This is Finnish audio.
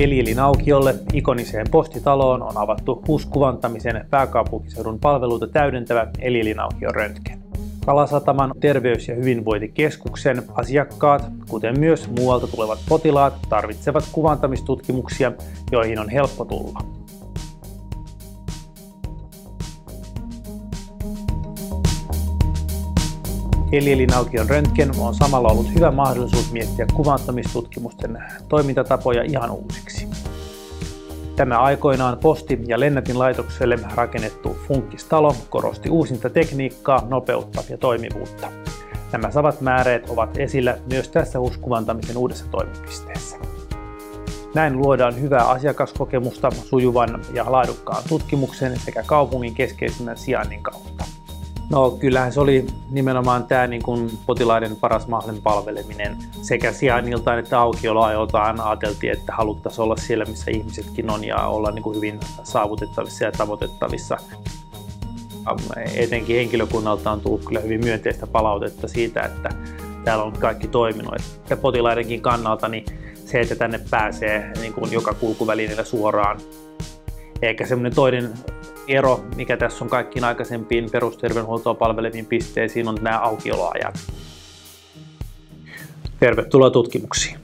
Elielin aukiolle ikoniseen postitaloon on avattu HUS-kuvantamisen pääkaupunkiseudun palveluita täydentävä Elielin aukion röntgen. Kalasataman terveys- ja hyvinvointikeskuksen asiakkaat, kuten myös muualta tulevat potilaat, tarvitsevat kuvantamistutkimuksia, joihin on helppo tulla. Elielin aukion röntgen on samalla ollut hyvä mahdollisuus miettiä kuvantamistutkimusten toimintatapoja ihan uusiksi. Tämä aikoinaan posti- ja lennätinlaitokselle rakennettu funkkistalo korosti uusinta tekniikkaa, nopeutta ja toimivuutta. Nämä samat määreet ovat esillä myös tässä HUS-kuvantamisen uudessa toimipisteessä. Näin luodaan hyvää asiakaskokemusta sujuvan ja laadukkaan tutkimuksen sekä kaupungin keskeisimmän sijainnin kautta. No kyllähän se oli nimenomaan tämä potilaiden paras mahdollinen palveleminen sekä sijainniltaan että aukioloajoiltaan. Ajateltiin, että haluttaisiin olla siellä, missä ihmisetkin on ja olla hyvin saavutettavissa ja tavoitettavissa. Etenkin henkilökunnalta on tullut kyllä hyvin myönteistä palautetta siitä, että täällä on kaikki toiminut. Että potilaidenkin kannalta niin se, että tänne pääsee joka kulkuvälineellä suoraan. Eikä semmoinen toinen ero, mikä tässä on kaikkiin aikaisempiin perusterveydenhuoltoa palveleviin pisteisiin, on nämä aukioloajat. Tervetuloa tutkimuksiin.